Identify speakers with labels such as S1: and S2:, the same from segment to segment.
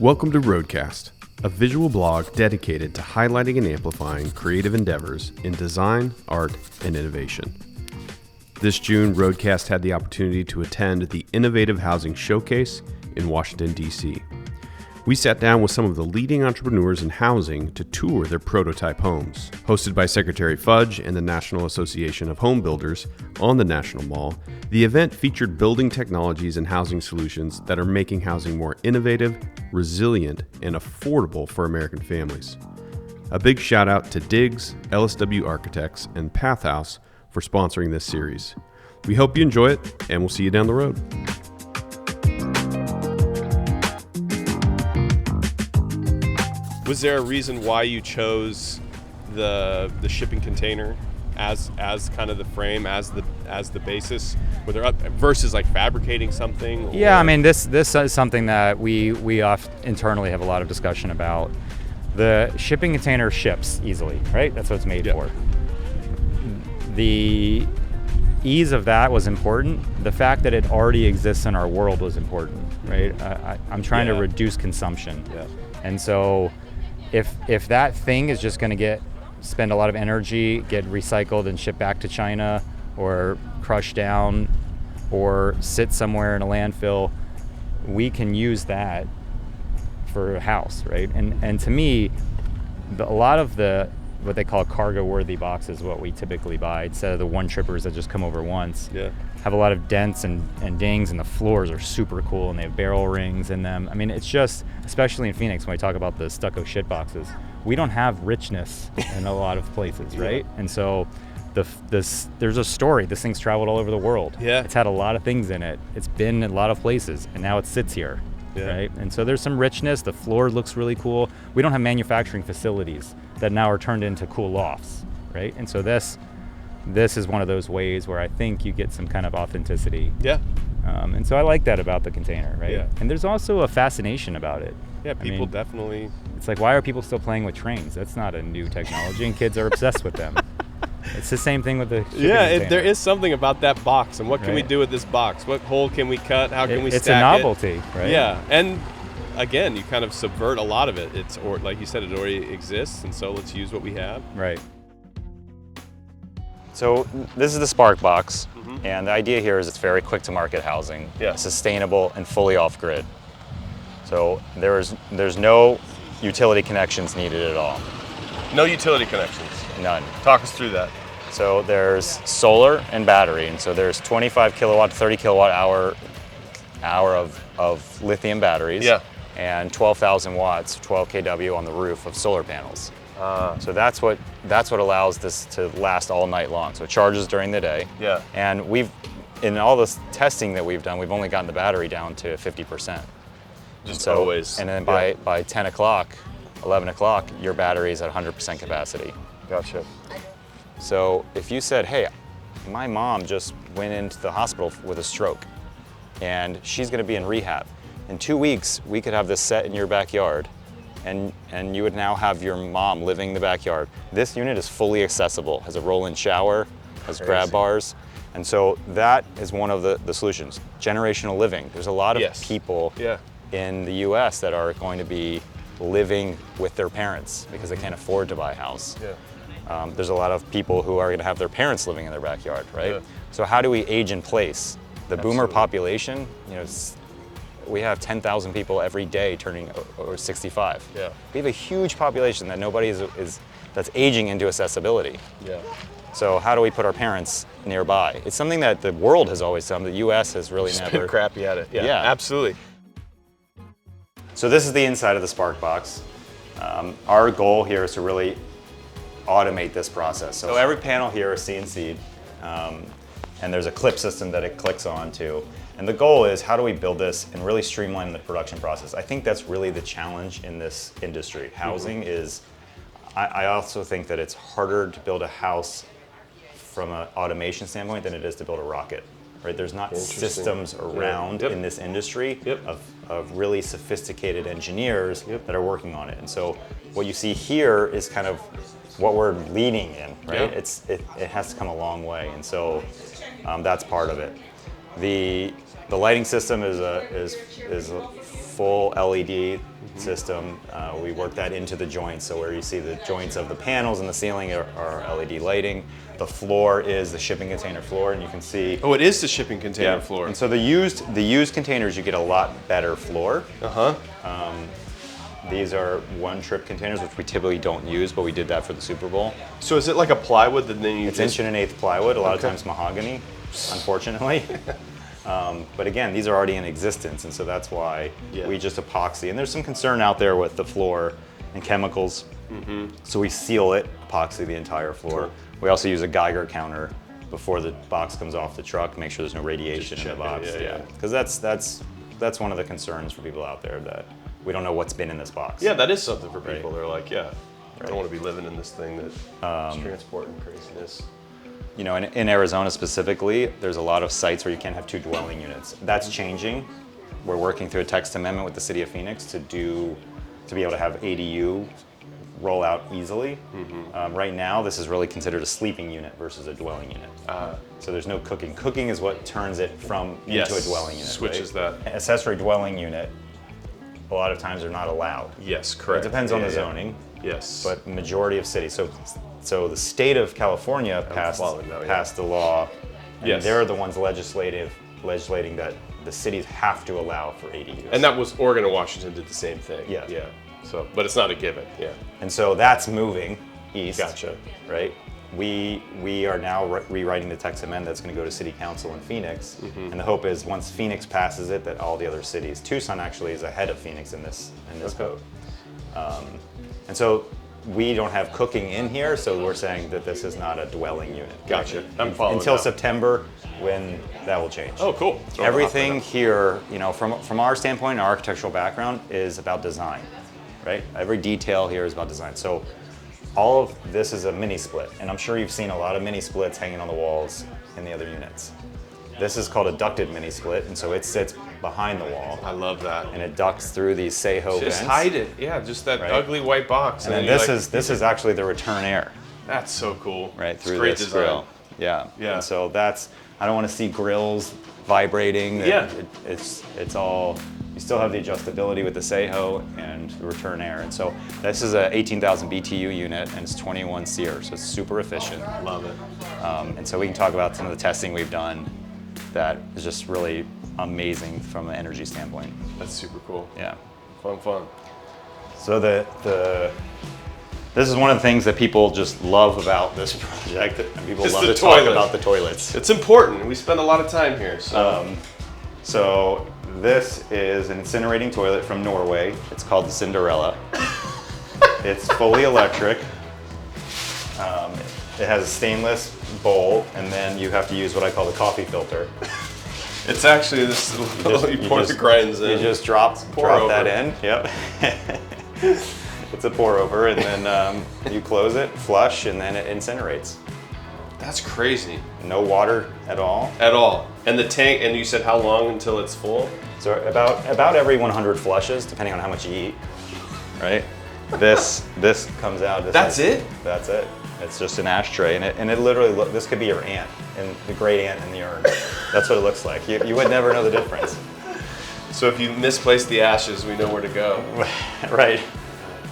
S1: Welcome to Roadcast, a visual blog dedicated to highlighting and amplifying creative endeavors in design, art, and innovation. This June, Roadcast had the opportunity to attend the Innovative Housing Showcase in Washington, D.C. We sat down with some of the leading entrepreneurs in housing to tour their prototype homes. Hosted by Secretary Fudge and the National Association of Home Builders on the National Mall, the event featured building technologies and housing solutions that are making housing more innovative, resilient, and affordable for American families. A big shout out to Diggs, LSW Architects, and Path House for sponsoring this series. We hope you enjoy it, and we'll see you down the road.
S2: Was there a reason why you chose the shipping container as kind of the frame, as the basis, versus like fabricating something?
S3: Yeah, I mean this is something that we internally have a lot of discussion about. The shipping container ships easily, right? That's what it's made for. The ease of that was important. The fact that it already exists in our world was important, right? I'm trying to reduce consumption, and so if that thing is just going to spend a lot of energy, get recycled and shipped back to China, or crushed down, or sit somewhere in a landfill, we can use that for a house, right? And to me, a lot of what they call cargo-worthy boxes, what we typically buy, instead of the one-trippers that just come over once, have a lot of dents and dings, and the floors are super cool, and they have barrel rings in them. I mean, it's just, especially in Phoenix, when we talk about the stucco shit boxes, we don't have richness in a lot of places, right? And so there's a story. This thing's traveled all over the world. It's had a lot of things in it. It's been in a lot of places, and now it sits here. Right? And so there's some richness. The floor looks really cool. We don't have manufacturing facilities that now are turned into cool lofts, right? And so this is one of those ways where I think you get some kind of authenticity. And so I like that about the container, right? And there's also a fascination about it.
S2: People definitely.
S3: It's like, why are people still playing with trains? That's not a new technology, and kids are obsessed with them. It's the same thing with the shipping container.
S2: There is something about that box, and what can we do with this box? What hole can we cut? How can we stack it?
S3: It's a novelty, right?
S2: Yeah, and again, you kind of subvert a lot of it. Or like you said, it already exists, and so let's use what we have.
S3: Right. So this is the Spark box, and the idea here is it's very quick to market housing, sustainable and fully off grid. So there's no utility connections needed at all.
S2: No utility connections?
S3: None.
S2: Talk us through that.
S3: So there's solar and battery, and so there's 25 kilowatt to 30 kilowatt hour of lithium batteries, and 12,000 watts, 12 kW on the roof of solar panels. So that's what allows this to last all night long. So it charges during the day. And in all this testing that we've done, we've only gotten the battery down to 50%.
S2: Always.
S3: And then by 10 o'clock, 11 o'clock, your battery's at 100% capacity.
S2: Gotcha.
S3: So if you said, hey, my mom just went into the hospital with a stroke and she's gonna be in rehab. In 2 weeks, we could have this set in your backyard, and you would now have your mom living in the backyard. This unit is fully accessible, has a roll-in shower, has grab bars. And so that is one of the solutions. Generational living. There's a lot of people in the US that are going to be living with their parents because they can't afford to buy a house. There's a lot of people who are going to have their parents living in their backyard, right? So how do we age in place? The boomer population, we have 10,000 people every day turning over 65. We have a huge population that nobody that's aging into accessibility. So how do we put our parents nearby? It's something that the world has always done. The US has really never.
S2: Been crappy at it. Yeah, absolutely.
S3: So this is the inside of the Spark box. Our goal here is to really automate this process. So every panel here is CNC'd, and there's a clip system that it clicks onto. And the goal is, how do we build this and really streamline the production process? I think that's really the challenge in this industry. Housing is, I also think that it's harder to build a house from an automation standpoint than it is to build a rocket. Right? There's not systems around in this industry of really sophisticated engineers that are working on it. And so what you see here is kind of what we're leading in, right? It has to come a long way, and so that's part of it. The lighting system is full LED system. We work that into the joints. So where you see the joints of the panels and the ceiling are LED lighting. The floor is the shipping container floor, and you can see.
S2: Oh, it is the shipping container floor.
S3: And so the used containers, you get a lot better floor. These are one-trip containers, which we typically don't use, but we did that for the Super Bowl.
S2: So is it like a plywood that then you
S3: It's 1.1/8 plywood, a lot of times mahogany, unfortunately. But again, these are already in existence, and so that's why we just epoxy. And there's some concern out there with the floor and chemicals, so we seal it, epoxy the entire floor.
S2: Cool.
S3: We also use a Geiger counter before the box comes off the truck, make sure there's no radiation in the box. Because that's one of the concerns for people out there, that we don't know what's been in this box.
S2: Yeah, that is something for people. They're like, I don't want to be living in this thing that's transporting craziness.
S3: You know, in Arizona specifically, there's a lot of sites where you can't have 2 dwelling units. That's changing. We're working through a text amendment with the city of Phoenix to be able to have ADU roll out easily. Right now, this is really considered a sleeping unit versus a dwelling unit. So there's no cooking. Cooking is what turns it into a dwelling unit.
S2: Switches that.
S3: Accessory dwelling unit, a lot of times are not allowed.
S2: Yes, correct.
S3: It depends on the zoning.
S2: Yes.
S3: But majority of cities. So the state of California passed the law, and they're the ones legislating that the cities have to allow for ADUs.
S2: And that was Oregon and Washington did the same thing.
S3: Yeah.
S2: Yeah. So, but it's not a given. Yeah.
S3: And so that's moving east.
S2: Gotcha.
S3: Right. We are now rewriting the text amendment that's going to go to City Council in Phoenix, and the hope is once Phoenix passes it, that all the other cities. Tucson actually is ahead of Phoenix in this vote. And so we don't have cooking in here, so we're saying that this is not a dwelling unit.
S2: Gotcha. I'm following
S3: until
S2: that.
S3: September, when that will change.
S2: Oh, cool.
S3: Everything here, you know, from our standpoint, our architectural background is about design, right? Every detail here is about design. So all of this is a mini split, and I'm sure you've seen a lot of mini splits hanging on the walls in the other units. This is called a ducted mini split, and so it sits behind the wall.
S2: I love that.
S3: And it ducts through these Seho vents.
S2: Just hide it. Yeah, just that ugly white box.
S3: And then this is actually the return air.
S2: That's so cool.
S3: Right, through
S2: great
S3: this
S2: design.
S3: grill. Yeah.
S2: Yeah.
S3: And so I don't want to see grills vibrating.
S2: Yeah.
S3: It's all, you still have the adjustability with the Seho and the return air. And so this is a 18,000 BTU unit, and it's 21 SEER, so it's super efficient.
S2: Love it.
S3: And so we can talk about some of the testing we've done that is just really amazing from an energy standpoint.
S2: That's super cool.
S3: Yeah.
S2: Fun.
S3: So this is one of the things that people just love about this project. People love to talk about the toilets.
S2: It's important. We spend a lot of time here.
S3: So this is an incinerating toilet from Norway. It's called the Cinderella. It's fully electric. It has a stainless bowl, and then you have to use what I call the coffee filter.
S2: It's actually this little, you pour the grinds in.
S3: You just drop that in. Yep. It's a pour over, and then you close it, flush, and then it incinerates.
S2: That's crazy.
S3: No water at all.
S2: At all. And the tank, and you said how long until it's full?
S3: So about every 100 flushes, depending on how much you eat, right? This comes out.
S2: That's it?
S3: That's it. It's just an ashtray, and it literally this could be your aunt, and the great aunt in the urn. That's what it looks like. You would never know the difference.
S2: So if you misplace the ashes, we know where to go.
S3: Right.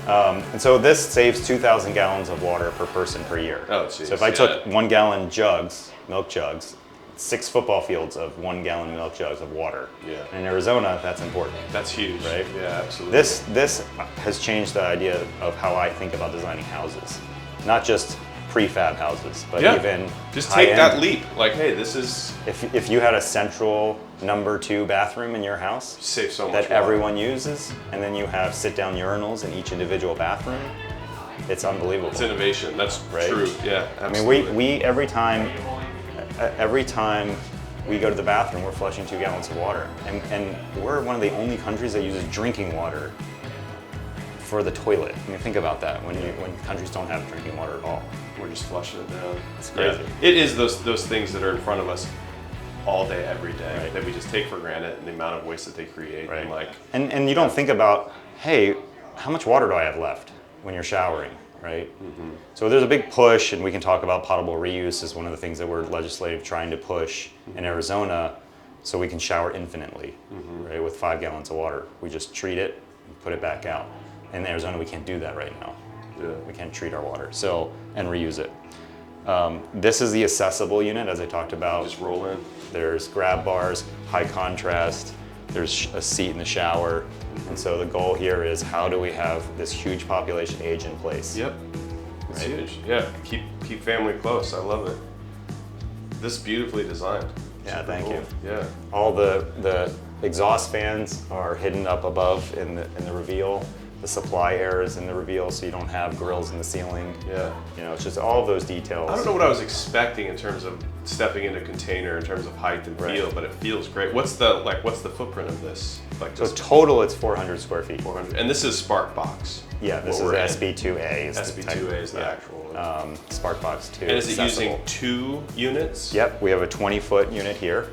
S3: And so this saves 2,000 gallons of water per person per year.
S2: Oh, geez.
S3: So if I took 1 gallon milk jugs, 6 football fields of 1 gallon milk jugs of water.
S2: Yeah.
S3: In Arizona, that's important.
S2: That's huge.
S3: Right?
S2: Yeah, absolutely.
S3: This has changed the idea of how I think about designing houses. Not just prefab houses, but even
S2: just take that leap. Like, hey, this is...
S3: If you had a central number 2 bathroom in your house
S2: save so much
S3: that
S2: water.
S3: Everyone uses, and then you have sit-down urinals in each individual bathroom, it's unbelievable.
S2: It's innovation. That's true. Yeah,
S3: absolutely. I mean, we every time we go to the bathroom, we're flushing 2 gallons of water, and we're one of the only countries that uses drinking water for the toilet. I mean, think about that. When countries don't have drinking water at all,
S2: we're just flushing it down.
S3: It's crazy.
S2: Yeah. It is those things that are in front of us all day, every day, that we just take for granted, and the amount of waste that they create.
S3: Right. And you don't think about, hey, how much water do I have left when you're showering, right? Mm-hmm. So there's a big push, and we can talk about potable reuse is one of the things that we're legislative trying to push in Arizona. so we can shower infinitely, right, with 5 gallons of water. We just treat it and put it back out. In Arizona, we can't do that right now. We can't treat our water, and reuse it. This is the accessible unit, as I talked about.
S2: Just roll in.
S3: There's grab bars, high contrast, there's a seat in the shower. And so the goal here is, how do we have this huge population age in place?
S2: Yep, it's huge. Yeah, keep family close. I love it. This is beautifully designed.
S3: Yeah, thank you.
S2: Yeah.
S3: All the exhaust fans are hidden up above in the reveal. The supply air is in the reveal, so you don't have grills in the ceiling.
S2: Yeah.
S3: You know, it's just all of those details.
S2: I don't know what I was expecting in terms of stepping into a container in terms of height and feel, but it feels great. What's the footprint of this? Like,
S3: so total, it's 400 square feet.
S2: 400, and this is Spark Box.
S3: Yeah, this is SB2A.
S2: SB2A is the actual one.
S3: Spark Box 2.
S2: And is it using 2 units?
S3: Yep, we have a 20-foot unit here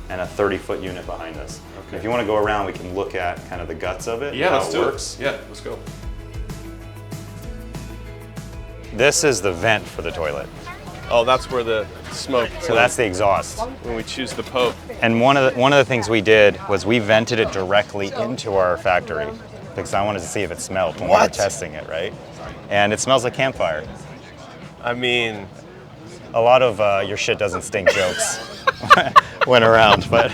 S3: and a 30-foot unit behind us. Okay. If you want to go around, we can look at kind of the guts of it.
S2: Yeah,
S3: how
S2: let's
S3: it
S2: do
S3: works.
S2: it. Yeah, let's go.
S3: This is the vent for the toilet.
S2: Oh, that's where the smoke.
S3: So that's the exhaust.
S2: When we choose the Pope.
S3: And one of the things we did was we vented it directly into our factory because I wanted to see if it smelled when we were testing it, right? And it smells like campfire.
S2: I mean,
S3: a lot of your shit doesn't stink jokes went around, but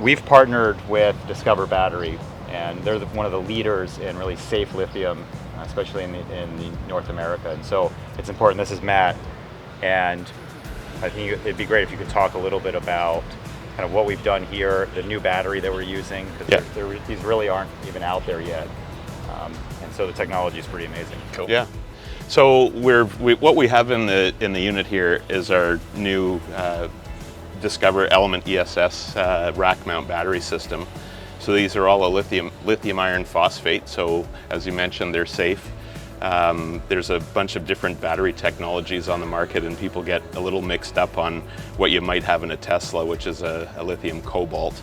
S3: we've partnered with Discover Battery, and they're one of the leaders in really safe lithium, especially in North America. And so it's important. This is Matt, and I think it'd be great if you could talk a little bit about kind of what we've done here, the new battery that we're using, because these really aren't even out there yet. And so the technology is pretty amazing.
S4: Cool. Yeah. So what we have in the unit here is our new Discover Element ESS rack mount battery system. So these are all a lithium iron phosphate. So as you mentioned, they're safe. There's a bunch of different battery technologies on the market, and people get a little mixed up on what you might have in a Tesla, which is a lithium cobalt,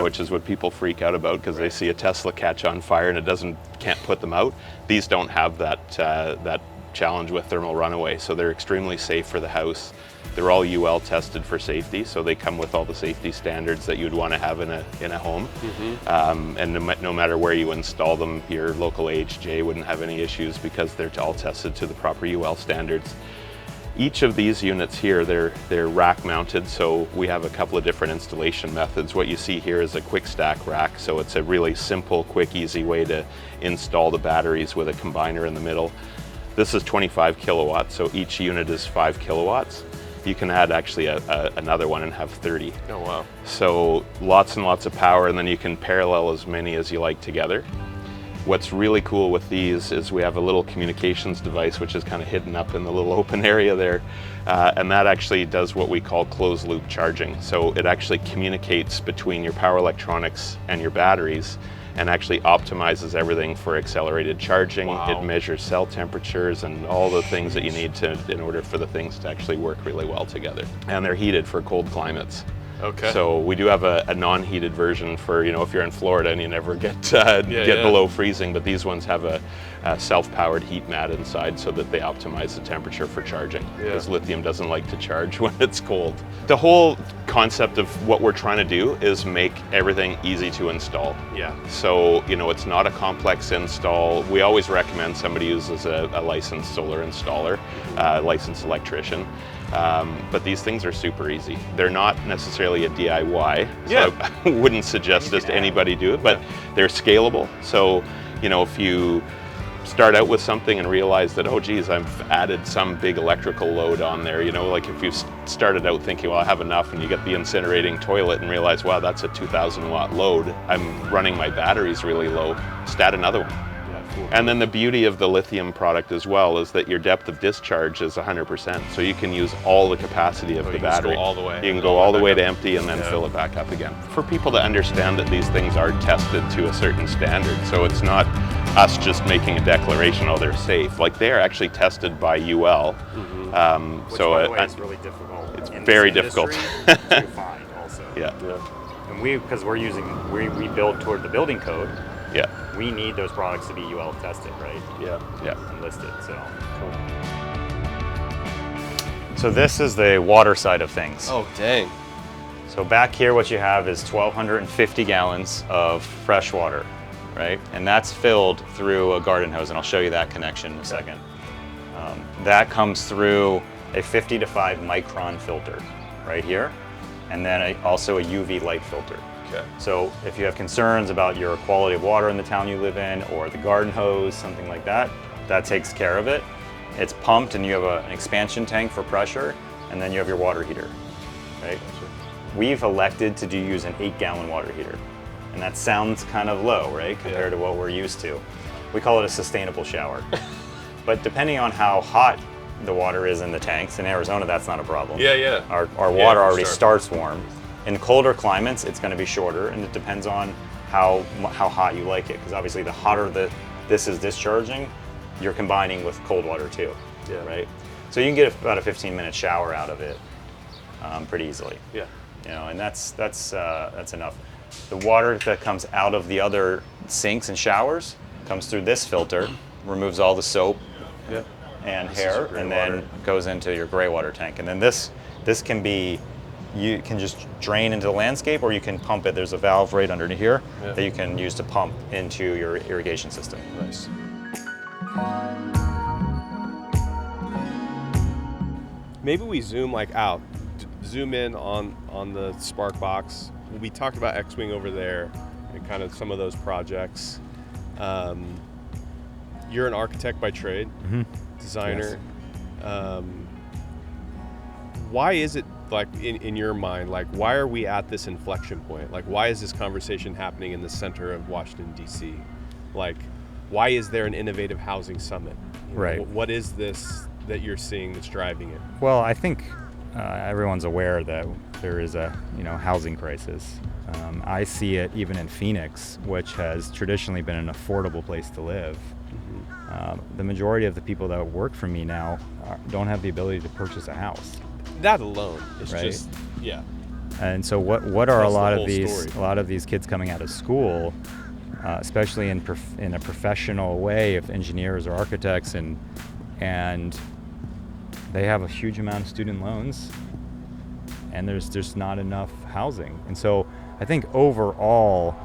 S4: which is what people freak out about because they see a Tesla catch on fire and it can't put them out. These don't have that challenge with thermal runaway, so they're extremely safe for the house. They're all UL tested for safety, so they come with all the safety standards that you'd want to have in a home. And no matter where you install them, your local AHJ wouldn't have any issues because they're all tested to the proper UL standards. Each of these units here, they're rack mounted, so we have a couple of different installation methods. What you see here is a quick stack rack, so it's a really simple, quick, easy way to install the batteries with a combiner in the middle. This is 25 kilowatts, so each unit is 5 kilowatts. You can add actually another one and have 30.
S2: Oh, wow.
S4: So lots and lots of power, and then you can parallel as many as you like together. What's really cool with these is we have a little communications device which is kind of hidden up in the little open area there, and that actually does what we call closed loop charging. So it actually communicates between your power electronics and your batteries and actually optimizes everything for accelerated charging.
S2: Wow.
S4: It measures cell temperatures and all the things that you need in order for the things to actually work really well together. And they're heated for cold climates.
S2: Okay.
S4: So we do have a non-heated version for, if you're in Florida and you never get below freezing, but these ones have a self-powered heat mat inside so that they optimize the temperature for charging, because lithium doesn't like to charge when it's cold. The whole concept of what we're trying to do is make everything easy to install.
S2: Yeah.
S4: So, it's not a complex install. We always recommend somebody uses a licensed solar installer, licensed electrician. But these things are super easy. They're not necessarily a DIY, so I wouldn't suggest just anybody do it, but they're scalable. So, if you start out with something and realize that, oh geez, I've added some big electrical load on there, like if you started out thinking, well, I have enough, and you get the incinerating toilet and realize, wow, that's a 2,000 watt load. I'm running my batteries really low. Just add another one. And then the beauty of the lithium product as well is that your depth of discharge is 100%. So you can use all the capacity of the battery.
S2: You can go all the way.
S4: You can go all the way to empty and then fill it back up again. For people to understand that these things are tested to a certain standard. So it's not us just making a declaration, oh, they're safe. Like, they are actually tested by UL.
S3: Which, by the way, is really difficult.
S4: It's very difficult
S3: to find also.
S4: Yeah.
S3: And because we build toward the building code.
S4: Yeah.
S3: We need those products to be UL tested, right?
S4: Yeah.
S3: And listed, so. So this is the water side of things.
S2: Oh, dang.
S3: So back here what you have is 1,250 gallons of fresh water, right? And that's filled through a garden hose, and I'll show you that connection in a second. That comes through a 50 to 5 micron filter right here, and then also a UV light filter.
S2: Okay.
S3: So if you have concerns about your quality of water in the town you live in, or the garden hose, something like that, that takes care of it. It's pumped, and you have an expansion tank for pressure, and then you have your water heater, right? We've elected to use an 8-gallon water heater, and that sounds kind of low, right, compared to what we're used to. We call it a sustainable shower. But depending on how hot the water is in the tanks, in Arizona that's not a problem.
S2: Yeah.
S3: Our water already starts warm. In colder climates, it's going to be shorter, and it depends on how hot you like it, because obviously the hotter this is discharging, you're combining with cold water too, right? So you can get about a 15-minute shower out of it pretty easily.
S2: Yeah.
S3: You know, and that's enough. The water that comes out of the other sinks and showers comes through this filter, removes all the soap and hair, and then goes into your gray water tank. And then this can be, you can just drain into the landscape, or you can pump it. There's a valve right underneath here that you can use to pump into your irrigation system.
S2: Nice. Maybe we zoom out, zoom in on the Spark Box. We talked about X-Wing over there and kind of some of those projects. You're an architect by trade, designer. Yes. Why is it, like, in your mind, like, why are we at this inflection point? Like, why is this conversation happening in the center of Washington, D.C.? Like, why is there an innovative housing summit?
S3: Right.
S2: What is this that you're seeing that's driving it?
S3: Well, I think everyone's aware that there is a housing crisis. I see it even in Phoenix, which has traditionally been an affordable place to live. The majority of the people that work for me now don't have the ability to purchase a house.
S2: That alone is
S3: right?
S2: just, yeah.
S3: And so what are a lot
S2: story.
S3: of these kids coming out of school, especially in a professional way, of engineers or architects, and they have a huge amount of student loans, and there's just not enough housing. And so I think overall,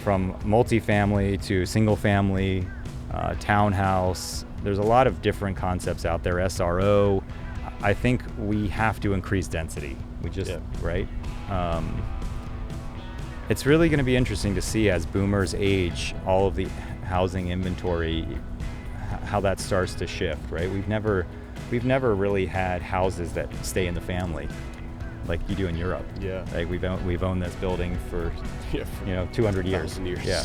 S3: from multifamily to single family, townhouse, there's a lot of different concepts out there, SRO. I think we have to increase density. We just, right? It's really going to be interesting to see, as boomers age, all of the housing inventory, how that starts to shift, right? We've never really had houses that stay in the family like you do in Europe.
S2: Yeah.
S3: Like we've owned this building for 200 years.
S2: Yeah.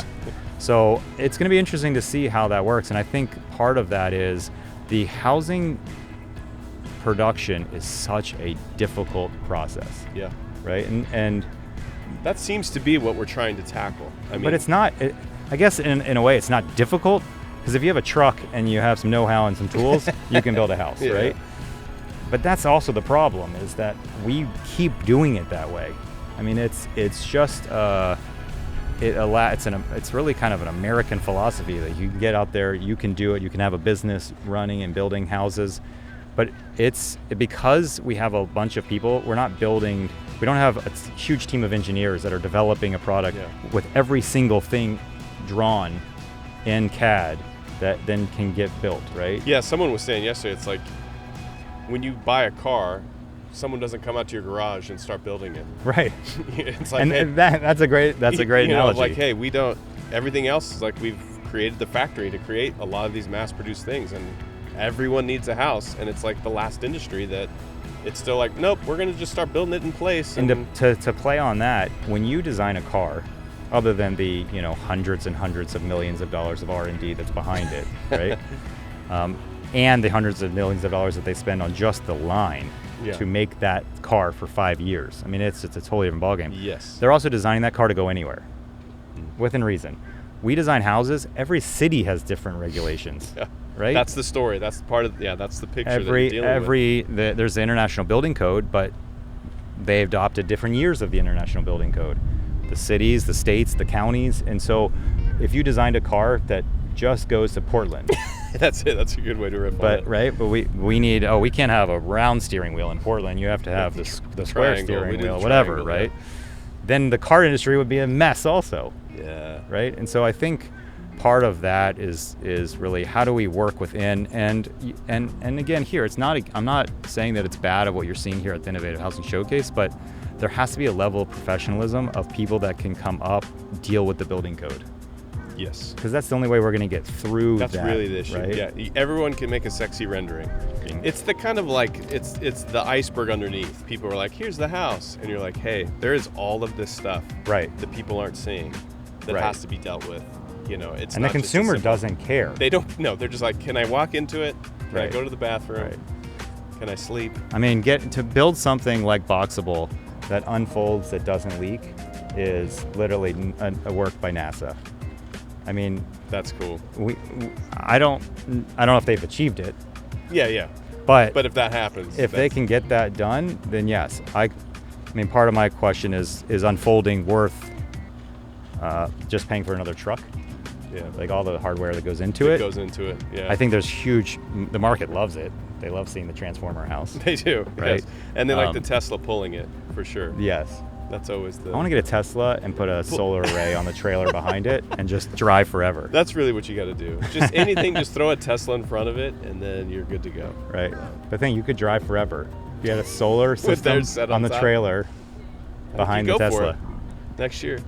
S3: So it's going to be interesting to see how that works, and I think part of that is the housing production is such a difficult process.
S2: Yeah.
S3: Right? And
S2: that seems to be what we're trying to tackle. I mean,
S3: but it's not. I guess in a way it's not difficult, because if you have a truck and you have some know-how and some tools, you can build a house, right? But that's also the problem, is that we keep doing it that way. I mean, it's just it's really kind of an American philosophy that you can get out there, you can do it, you can have a business running and building houses. But it's because we have a bunch of people, we don't have a huge team of engineers that are developing a product with every single thing drawn in CAD that then can get built, right?
S2: Yeah, someone was saying yesterday, it's like when you buy a car, someone doesn't come out to your garage and start building it.
S3: Right.
S2: It's like,
S3: and
S2: hey,
S3: that's a great analogy.
S2: Like, hey, everything else is like, we've created the factory to create a lot of these mass-produced things, and everyone needs a house, and it's like the last industry that it's still like, nope, we're going to just start building it in place.
S3: And to play on that, when you design a car, other than the hundreds and hundreds of millions of dollars of R&D that's behind it, right? And the hundreds of millions of dollars that they spend on just the line to make that car for 5 years. I mean, it's a totally different ballgame.
S2: Yes.
S3: They're also designing that car to go anywhere, within reason. We design houses. Every city has different regulations. Yeah. Right?
S2: That's the story. That's part of that's the picture that you're dealing with.
S3: There's the International Building Code, but they adopted different years of the International Building Code. The cities, the states, the counties. And so if you designed a car that just goes to Portland,
S2: That's it. That's a good way to riff on
S3: But
S2: it.
S3: right, but we need. Oh, we can't have a round steering wheel in Portland. You have to have the square
S2: Triangle.
S3: steering
S2: We did
S3: wheel,
S2: the
S3: whatever,
S2: triangle,
S3: right? Then the car industry would be a mess, also,
S2: Yeah.
S3: right? And so I think part of that is really how do we work within and again here it's not. I'm not saying that it's bad of what you're seeing here at the Innovative Housing Showcase, but there has to be a level of professionalism of people that can come up, deal with the building code.
S2: Yes.
S3: Because that's the only way we're going to get through
S2: That's
S3: that,
S2: really the issue.
S3: right?
S2: Yeah. Everyone can make a sexy rendering. It's the kind of like it's the iceberg underneath. People are like, here's the house, and you're like, hey, there is all of this stuff
S3: Right.
S2: that people aren't seeing that
S3: Right.
S2: has to be dealt with. You know, it's
S3: And the
S2: not just a
S3: consumer
S2: simple-
S3: doesn't care.
S2: They don't. No, they're just like, can I walk into it? Can I
S3: Right.
S2: go to the bathroom?
S3: Right.
S2: Can I sleep?
S3: I mean, to build something like Boxable that unfolds, that doesn't leak, is literally a work by NASA. I mean,
S2: That's cool.
S3: I don't know if they've achieved it,
S2: Yeah.
S3: but
S2: But if that happens,
S3: if they can get that done, then yes. I mean, part of my question is unfolding worth just paying for another truck?
S2: yeah,
S3: Like all the hardware that goes into it.
S2: goes into it. Yeah,
S3: I think there's the market loves it. They love seeing the transformer house.
S2: they do.
S3: Right.
S2: Yes. And they like the
S3: Um,
S2: Tesla pulling it for sure.
S3: Yes.
S2: That's always the.
S3: I want to get a Tesla and put a solar array on the trailer behind it and just drive forever.
S2: That's really what you got to do. Just anything, just throw a Tesla in front of it, and then you're good to go.
S3: Right. The thing, you could drive forever. If you had a solar system
S2: theirs set
S3: on
S2: on
S3: the
S2: top.
S3: trailer
S2: You
S3: behind the
S2: go for
S3: Tesla.
S2: it. Next year.